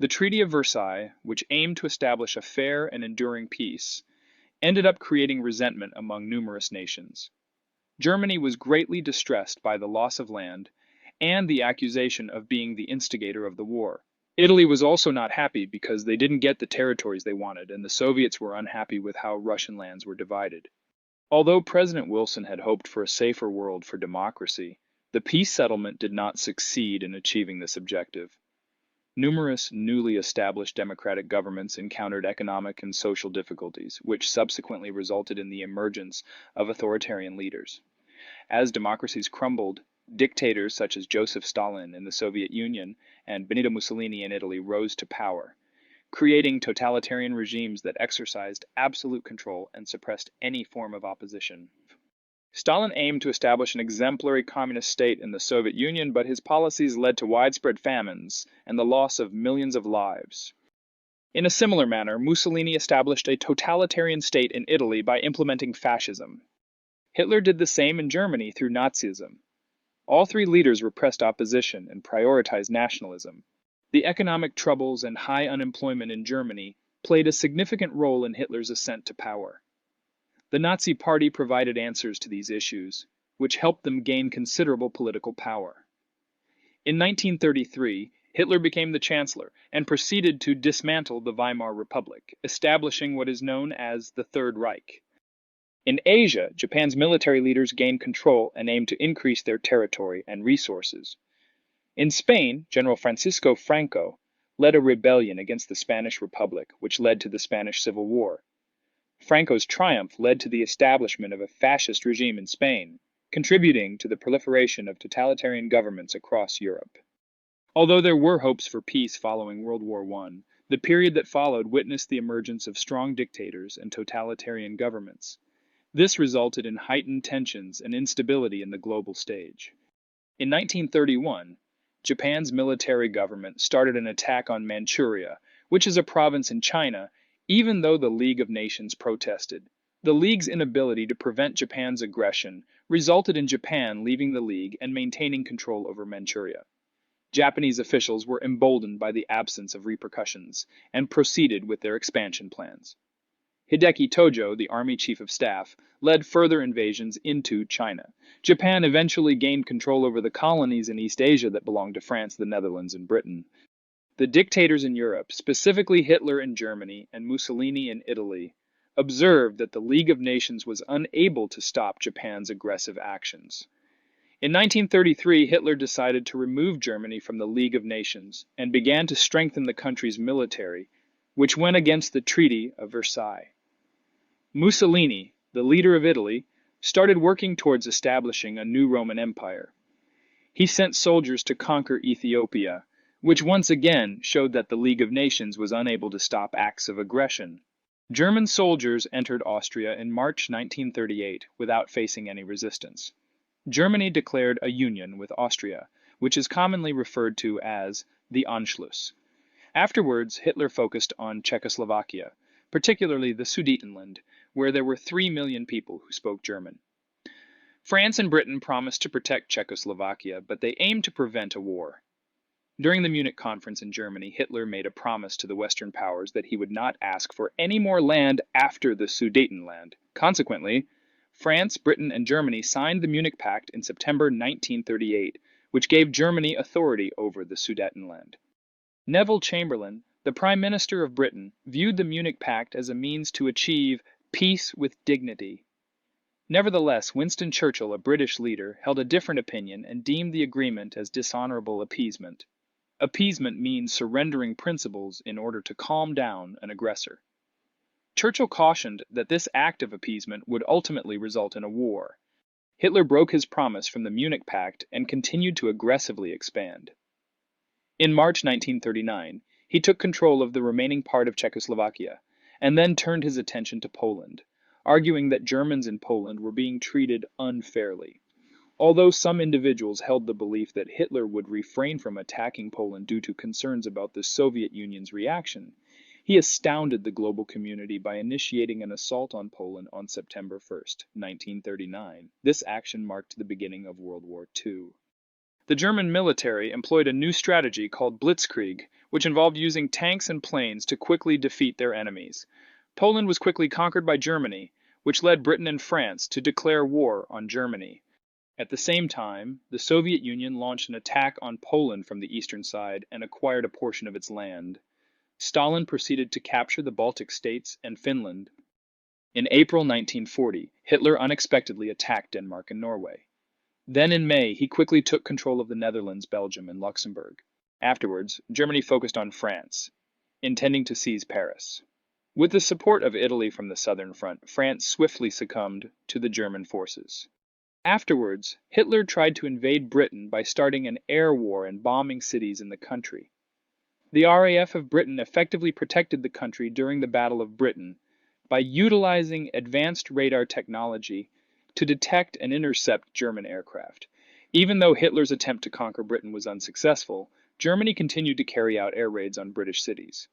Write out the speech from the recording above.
The Treaty of Versailles, which aimed to establish a fair and enduring peace, ended up creating resentment among numerous nations. Germany was greatly distressed by the loss of land and the accusation of being the instigator of the war. Italy was also not happy because they didn't get the territories they wanted, and the Soviets were unhappy with how Russian lands were divided. Although President Wilson had hoped for a safer world for democracy, the peace settlement did not succeed in achieving this objective. Numerous newly established democratic governments encountered economic and social difficulties, which subsequently resulted in the emergence of authoritarian leaders. As democracies crumbled, dictators such as Joseph Stalin in the Soviet Union and Benito Mussolini in Italy rose to power, creating totalitarian regimes that exercised absolute control and suppressed any form of opposition. Stalin aimed to establish an exemplary communist state in the Soviet Union, but his policies led to widespread famines and the loss of millions of lives. In a similar manner, Mussolini established a totalitarian state in Italy by implementing fascism. Hitler did the same in Germany through Nazism. All three leaders repressed opposition and prioritized nationalism. The economic troubles and high unemployment in Germany played a significant role in Hitler's ascent to power. The Nazi Party provided answers to these issues, which helped them gain considerable political power. In 1933, Hitler became the Chancellor and proceeded to dismantle the Weimar Republic, establishing what is known as the Third Reich. In Asia, Japan's military leaders gained control and aimed to increase their territory and resources. In Spain, General Francisco Franco led a rebellion against the Spanish Republic, which led to the Spanish Civil War. Franco's triumph led to the establishment of a fascist regime in Spain, contributing to the proliferation of totalitarian governments across Europe. Although there were hopes for peace following World War I, the period that followed witnessed the emergence of strong dictators and totalitarian governments. This resulted in heightened tensions and instability in the global stage. In 1931, Japan's military government started an attack on Manchuria, which is a province in China, even though the League of Nations protested. The League's inability to prevent Japan's aggression resulted in Japan leaving the League and maintaining control over Manchuria. Japanese officials were emboldened by the absence of repercussions and proceeded with their expansion plans. Hideki Tojo, the army chief of staff, led further invasions into China. Japan eventually gained control over the colonies in East Asia that belonged to France, the Netherlands, and Britain. The dictators in Europe, specifically Hitler in Germany and Mussolini in Italy, observed that the League of Nations was unable to stop Japan's aggressive actions. In 1933, Hitler decided to remove Germany from the League of Nations and began to strengthen the country's military, which went against the Treaty of Versailles. Mussolini, the leader of Italy, started working towards establishing a new Roman Empire. He sent soldiers to conquer Ethiopia, which once again showed that the League of Nations was unable to stop acts of aggression. German soldiers entered Austria in March 1938 without facing any resistance. Germany declared a union with Austria, which is commonly referred to as the Anschluss. Afterwards, Hitler focused on Czechoslovakia, particularly the Sudetenland, where there were 3 million people who spoke German. France and Britain promised to protect Czechoslovakia, but they aimed to prevent a war. During the Munich conference in Germany, Hitler made a promise to the Western powers that he would not ask for any more land after the Sudetenland. Consequently, France, Britain, and Germany signed the Munich Pact in September 1938, which gave Germany authority over the Sudetenland. Neville Chamberlain, the Prime Minister of Britain, viewed the Munich Pact as a means to achieve peace with dignity. Nevertheless, Winston Churchill, a British leader, held a different opinion and deemed the agreement as dishonorable appeasement. Appeasement means surrendering principles in order to calm down an aggressor. Churchill cautioned that this act of appeasement would ultimately result in a war. Hitler broke his promise from the Munich Pact and continued to aggressively expand. In March 1939, he took control of the remaining part of Czechoslovakia, and then turned his attention to Poland, arguing that Germans in Poland were being treated unfairly. Although some individuals held the belief that Hitler would refrain from attacking Poland due to concerns about the Soviet Union's reaction, he astounded the global community by initiating an assault on Poland on September 1, 1939. This action marked the beginning of World War II. The German military employed a new strategy called blitzkrieg, which involved using tanks and planes to quickly defeat their enemies. Poland was quickly conquered by Germany, which led Britain and France to declare war on Germany. At the same time, the Soviet Union launched an attack on Poland from the eastern side and acquired a portion of its land. Stalin proceeded to capture the Baltic states and Finland. In April 1940, Hitler unexpectedly attacked Denmark and Norway. Then in May, he quickly took control of the Netherlands, Belgium, and Luxembourg. Afterwards, Germany focused on France, intending to seize Paris. With the support of Italy from the southern front, France swiftly succumbed to the German forces. Afterwards, Hitler tried to invade Britain by starting an air war and bombing cities in the country. The RAF of Britain effectively protected the country during the Battle of Britain by utilizing advanced radar technology to detect and intercept German aircraft. Even though Hitler's attempt to conquer Britain was unsuccessful, Germany continued to carry out air raids on British cities.